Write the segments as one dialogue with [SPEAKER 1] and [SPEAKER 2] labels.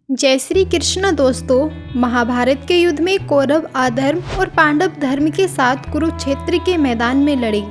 [SPEAKER 1] जय श्री कृष्ण दोस्तों। महाभारत के युद्ध में कौरव अधर्म और पांडव धर्म के साथ कुरुक्षेत्र के मैदान में लड़े।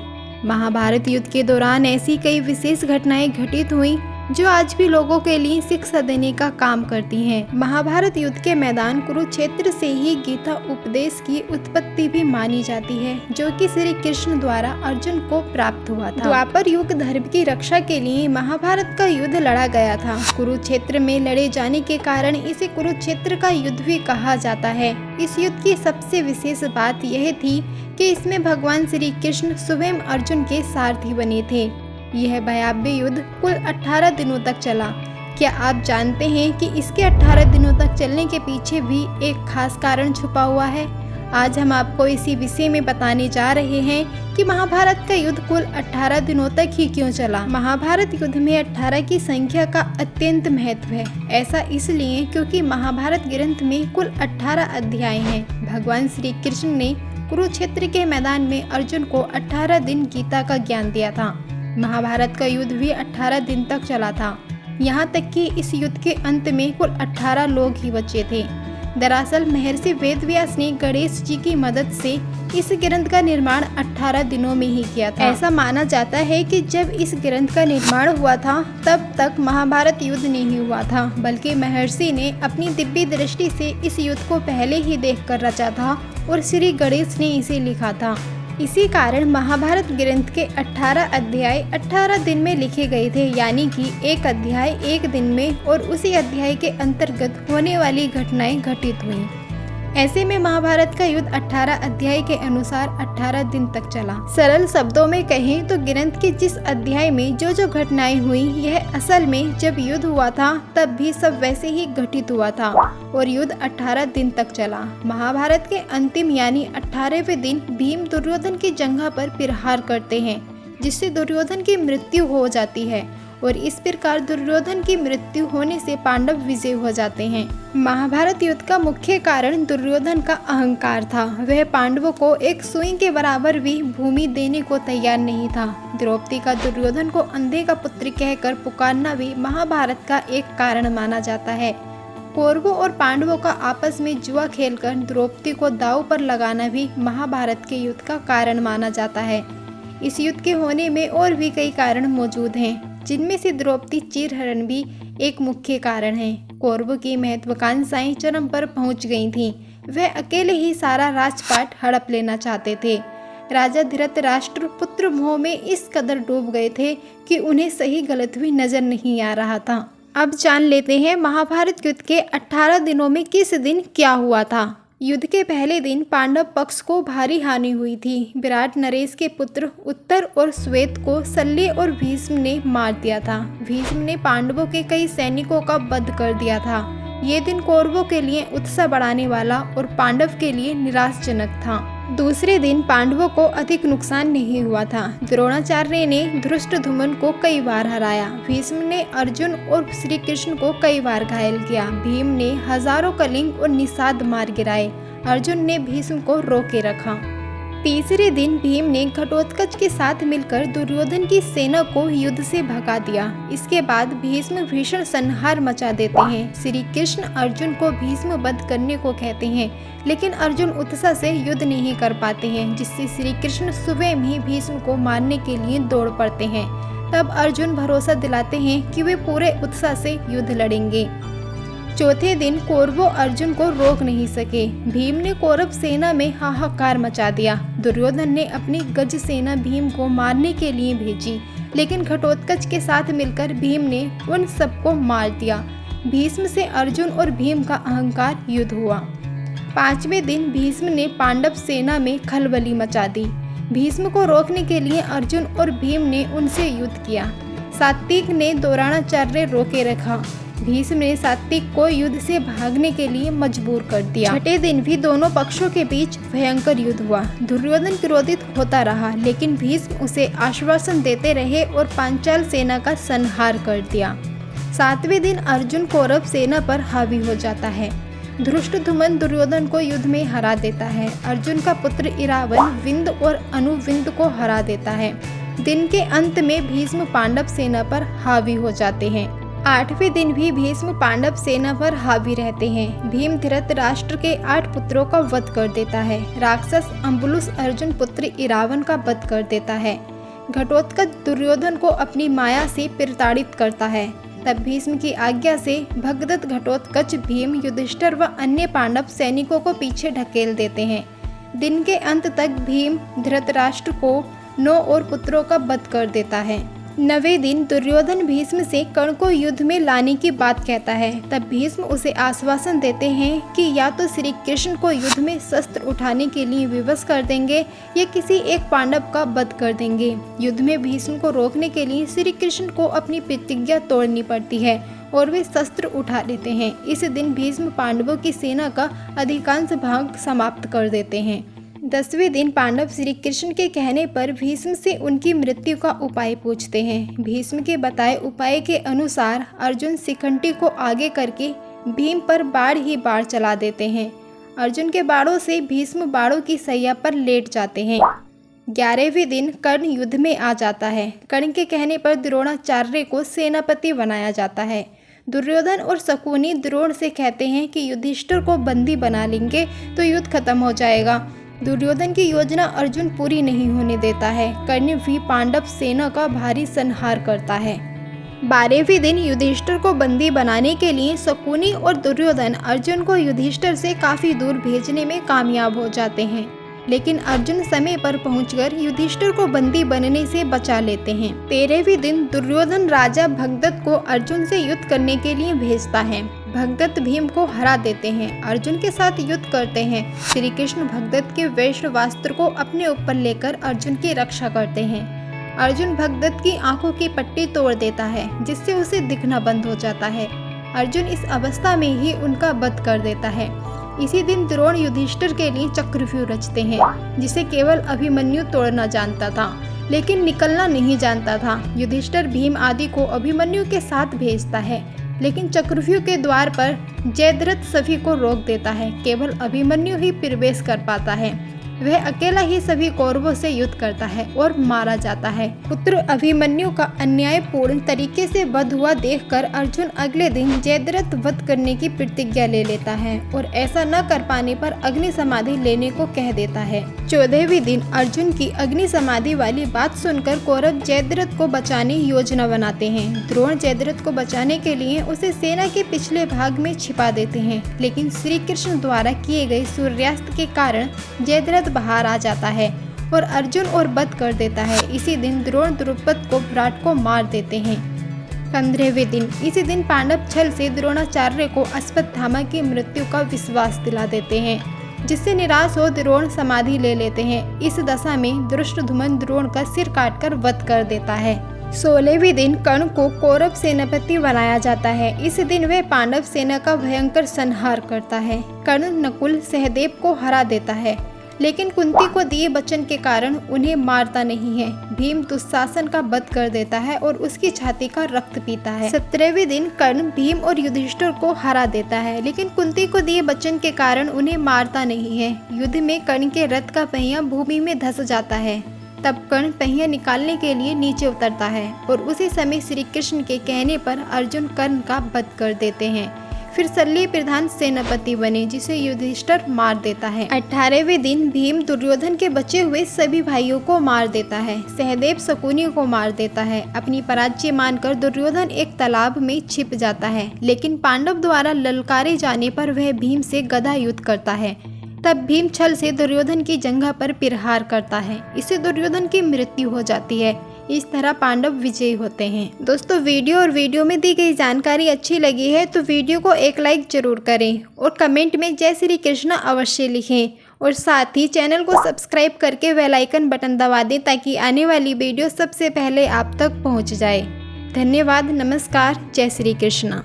[SPEAKER 1] महाभारत युद्ध के दौरान ऐसी कई विशेष घटनाएं घटित हुई जो आज भी लोगों के लिए शिक्षा देने का काम करती हैं। महाभारत युद्ध के मैदान कुरुक्षेत्र से ही गीता उपदेश की उत्पत्ति भी मानी जाती है, जो कि श्री कृष्ण द्वारा अर्जुन को प्राप्त हुआ था। द्वापर युग धर्म की रक्षा के लिए महाभारत का युद्ध लड़ा गया था। कुरुक्षेत्र में लड़े जाने के कारण इसे कुरुक्षेत्र का युद्ध भी कहा जाता है। इस युद्ध की सबसे विशेष बात यह थी कि इसमें भगवान श्री कृष्ण स्वयं अर्जुन के सारथी बने थे। यह भयावह युद्ध कुल 18 दिनों तक चला। क्या आप जानते हैं कि इसके 18 दिनों तक चलने के पीछे भी एक खास कारण छुपा हुआ है? आज हम आपको इसी विषय में बताने जा रहे हैं कि महाभारत का युद्ध कुल 18 दिनों तक ही क्यों चला। महाभारत युद्ध में 18 की संख्या का अत्यंत महत्व है। ऐसा इसलिए क्योंकि महाभारत ग्रंथ में कुल 18 अध्याय हैं। भगवान श्री कृष्ण ने कुरुक्षेत्र के मैदान में अर्जुन को 18 दिन गीता का ज्ञान दिया था। महाभारत का युद्ध भी 18 दिन तक चला था। यहाँ तक कि इस युद्ध के अंत में कुल 18 लोग ही बचे थे। दरअसल महर्षि वेदव्यास ने गणेश जी की मदद से इस ग्रंथ का निर्माण 18 दिनों में ही किया था। ऐसा माना जाता है कि जब इस ग्रंथ का निर्माण हुआ था तब तक महाभारत युद्ध नहीं हुआ था, बल्कि महर्षि ने अपनी दिव्य दृष्टि से इस युद्ध को पहले ही देखकर रचा था और श्री गणेश ने इसे लिखा था। इसी कारण महाभारत ग्रंथ के 18 अध्याय 18 दिन में लिखे गए थे, यानी कि एक अध्याय एक दिन में और उसी अध्याय के अंतर्गत होने वाली घटनाएं घटित हुई। ऐसे में महाभारत का युद्ध 18 अध्याय के अनुसार 18 दिन तक चला। सरल शब्दों में कहें तो ग्रंथ के जिस अध्याय में जो जो घटनाएं हुई, यह असल में जब युद्ध हुआ था तब भी सब वैसे ही घटित हुआ था और युद्ध 18 दिन तक चला। महाभारत के अंतिम यानी 18वें दिन भीम दुर्योधन की जंघा पर प्रहार करते हैं, जिससे दुर्योधन की मृत्यु हो जाती है और इस प्रकार दुर्योधन की मृत्यु होने से पांडव विजय हो जाते हैं। महाभारत युद्ध का मुख्य कारण दुर्योधन का अहंकार था। वह पांडवों को एक सुई के बराबर भी भूमि देने को तैयार नहीं था। द्रौपदी का दुर्योधन को अंधे का पुत्र कहकर पुकारना भी महाभारत का एक कारण माना जाता है। कौरवों और पांडवों का आपस में जुआ खेलकर द्रौपदी को दांव पर लगाना भी महाभारत के युद्ध का कारण माना जाता है। इस युद्ध के होने में और भी कई कारण मौजूद हैं, जिनमें से द्रौपदी चीरहरण भी एक मुख्य कारण है। कौरवों की महत्वाकांक्षाएं चरम पर पहुंच गई थीं। वह अकेले ही सारा राजपाट हड़प लेना चाहते थे। राजा धृतराष्ट्र पुत्र मोह में इस कदर डूब गए थे कि उन्हें सही गलत भी नजर नहीं आ रहा था। अब जान लेते हैं महाभारत युद्ध के 18 दिनों में किस दिन क्या हुआ था। युद्ध के पहले दिन पांडव पक्ष को भारी हानि हुई थी। विराट नरेश के पुत्र उत्तर और श्वेत को शल्य और भीष्म ने मार दिया था। भीष्म ने पांडवों के कई सैनिकों का वध कर दिया था। ये दिन कौरवों के लिए उत्साह बढ़ाने वाला और पांडव के लिए निराशजनक था। दूसरे दिन पांडवों को अधिक नुकसान नहीं हुआ था। द्रोणाचार्य ने धृष्टद्युम्न को कई बार हराया। भीष्म ने अर्जुन और श्री कृष्ण को कई बार घायल किया। भीम ने हजारों कलिंग और निषाद मार गिराए। अर्जुन ने भीष्म को रोके रखा। तीसरे दिन भीम ने घटोत्कच के साथ मिलकर दुर्योधन की सेना को युद्ध से भगा दिया। इसके बाद भीष्म भीषण संहार मचा देते हैं। श्री कृष्ण अर्जुन को भीष्म वध करने को कहते हैं, लेकिन अर्जुन उत्साह से युद्ध नहीं कर पाते हैं, जिससे श्री कृष्ण स्वयं ही भीष्म को मारने के लिए दौड़ पड़ते हैं। तब अर्जुन भरोसा दिलाते हैं कि वे पूरे उत्साह से युद्ध लड़ेंगे। चौथे दिन कौरवों अर्जुन को रोक नहीं सके। भीम ने कौरव सेना में हाहाकार मचा दिया। दुर्योधन ने अपनी गज सेना भीम को मारने के लिए भेजी, लेकिन घटोत्कच के साथ मिलकर भीम ने उन सबको मार दिया। भीष्म से अर्जुन और भीम का अहंकार युद्ध हुआ। पांचवें दिन भीष्म ने पांडव सेना में खलबली मचा दी। भीष्म को रोकने के लिए अर्जुन और भीम ने उनसे युद्ध किया। सात्विक ने द्रोणाचार्य रोके रखा। भीष्म ने सात्विक को युद्ध से भागने के लिए मजबूर कर दिया। छठे दिन भी दोनों पक्षों के बीच भयंकर युद्ध हुआ। दुर्योधन क्रोधित होता रहा, लेकिन भीष्म उसे आश्वासन देते रहे और पांचाल सेना का संहार कर दिया। सातवें दिन अर्जुन कौरव सेना पर हावी हो जाता है। धृष्टद्युम्न दुर्योधन को युद्ध में हरा देता है। अर्जुन का पुत्र इरावन विंद और अनुविंद को हरा देता है। दिन के अंत में भीष्म पांडव सेना पर हावी हो जाते हैं। 8वें दिन भी भीष्म पांडव सेना पर हावी रहते हैं। भीम धृतराष्ट्र के 8 पुत्रों का वध कर देता है। राक्षस अम्बुलुस अर्जुन पुत्र इरावन का वध कर देता है। घटोत्कच दुर्योधन को अपनी माया से प्रताड़ित करता है। तब भीष्म की आज्ञा से भगदत्त घटोत्कच भीम युधिष्ठिर व अन्य पांडव सैनिकों को पीछे ढकेल देते हैं। दिन के अंत तक भीम धृतराष्ट्र को 9 और पुत्रों का वध कर देता है। 9वें दिन दुर्योधन भीष्म से कर्ण को युद्ध में लाने की बात कहता है। तब भीष्म उसे आश्वासन देते हैं कि या तो श्री कृष्ण को युद्ध में शस्त्र उठाने के लिए विवश कर देंगे या किसी एक पांडव का वध कर देंगे। युद्ध में भीष्म को रोकने के लिए श्री कृष्ण को अपनी प्रतिज्ञा तोड़नी पड़ती है और वे शस्त्र उठा लेते हैं। इस दिन भीष्म पांडवों की सेना का अधिकांश भाग समाप्त कर देते हैं। 10वें दिन पांडव श्री कृष्ण के कहने पर भीष्म से उनकी मृत्यु का उपाय पूछते हैं। भीष्म के बताए उपाय के अनुसार अर्जुन शिखंडी को आगे करके भीम पर बाढ़ ही बाढ़ चला देते हैं। अर्जुन के बाणों से भीष्म बाणों की सैया पर लेट जाते हैं। 11वें दिन कर्ण युद्ध में आ जाता है। कर्ण के कहने पर द्रोणाचार्य को सेनापति बनाया जाता है। दुर्योधन और शकुनी द्रोण से कहते हैं कि युधिष्ठिर को बंदी बना लेंगे तो युद्ध खत्म हो जाएगा। दुर्योधन की योजना अर्जुन पूरी नहीं होने देता है। कर्ण भी पांडव सेना का भारी संहार करता है। 12वें दिन युधिष्ठिर को बंदी बनाने के लिए शकुनी और दुर्योधन अर्जुन को युधिष्ठिर से काफी दूर भेजने में कामयाब हो जाते हैं, लेकिन अर्जुन समय पर पहुंचकर युधिष्ठिर को बंदी बनने से बचा लेते हैं। 13वें दिन दुर्योधन राजा भगदत्त को अर्जुन से युद्ध करने के लिए भेजता है। भगदत्त भीम को हरा देते हैं, अर्जुन के साथ युद्ध करते हैं। श्री कृष्ण भगदत्त के वैष्णवास्त्र को अपने ऊपर लेकर अर्जुन की रक्षा करते हैं। अर्जुन भगदत्त की आंखों की पट्टी तोड़ देता है, जिससे उसे दिखना बंद हो जाता है। अर्जुन इस अवस्था में ही उनका वध कर देता है। इसी दिन द्रोण युधिष्ठिर के लिए चक्रव्यूह रचते हैं, जिसे केवल अभिमन्यु तोड़ना जानता था, लेकिन निकलना नहीं जानता था। युधिष्ठिर भीम आदि को अभिमन्यु के साथ भेजता है, लेकिन चक्रव्यूह के द्वार पर जयद्रथ सभी को रोक देता है। केवल अभिमन्यु ही प्रवेश कर पाता है। वह अकेला ही सभी कौरवों से युद्ध करता है और मारा जाता है। पुत्र अभिमन्यु का अन्यायपूर्ण तरीके से वध हुआ देखकर अर्जुन अगले दिन जयद्रथ वध करने की प्रतिज्ञा ले लेता है और ऐसा न कर पाने पर अग्नि समाधि लेने को कह देता है। 14वें दिन अर्जुन की अग्नि समाधि वाली बात सुनकर कौरव जयद्रथ को बचाने योजना बनाते हैं। द्रोण जयद्रथ को बचाने के लिए उसे सेना के पिछले भाग में छिपा देते हैं, लेकिन श्री कृष्ण द्वारा किए गए सूर्यास्त के कारण जयद्रथ बाहर आ जाता है और अर्जुन और वध कर देता है। इसी दिन द्रोण द्रुपद को विराट को मार देते हैं। 15वें दिन इसी दिन पांडव छल से द्रोणाचार्य को अश्वत्थामा की मृत्यु का विश्वास दिला देते हैं, जिससे निराश हो द्रोण समाधि ले लेते हैं। इस दशा में धृष्टद्युम्न द्रोण का सिर काटकर वध कर देता है। 16वें दिन कर्ण को कौरव सेनापति बनाया जाता है। इस दिन वह पांडव सेना का भयंकर संहार करता है। कर्ण नकुल सहदेव को हरा देता है, लेकिन कुंती को दिए वचन के कारण उन्हें मारता नहीं है। भीम दुशासन का वध कर देता है और उसकी छाती का रक्त पीता है। 17वें दिन कर्ण भीम और युधिष्ठिर को हरा देता है, लेकिन कुंती को दिए वचन के कारण उन्हें मारता नहीं है। युद्ध में कर्ण के रथ का पहिया भूमि में धंस जाता है। तब कर्ण पहिया निकालने के लिए नीचे उतरता है और उसी समय श्री कृष्ण के कहने पर अर्जुन कर्ण का वध कर देते हैं। फिर शल्य प्रधान सेनापति बने, जिसे युधिष्ठिर मार देता है। 18वें दिन भीम दुर्योधन के बचे हुए सभी भाइयों को मार देता है। सहदेव शकुनी को मार देता है। अपनी पराजय मानकर दुर्योधन एक तालाब में छिप जाता है, लेकिन पांडव द्वारा ललकारे जाने पर वह भीम से गदा युद्ध करता है। तब भीम छल से दुर्योधन की जंघा पर प्रहार करता है। इससे दुर्योधन की मृत्यु हो जाती है। इस तरह पांडव विजयी होते हैं। दोस्तों, वीडियो में दी गई जानकारी अच्छी लगी है तो वीडियो को एक लाइक जरूर करें और कमेंट में जय श्री कृष्ण अवश्य लिखें और साथ ही चैनल को सब्सक्राइब करके बेल आइकन बटन दबा दें ताकि आने वाली वीडियो सबसे पहले आप तक पहुंच जाए। धन्यवाद। नमस्कार। जय श्री कृष्ण।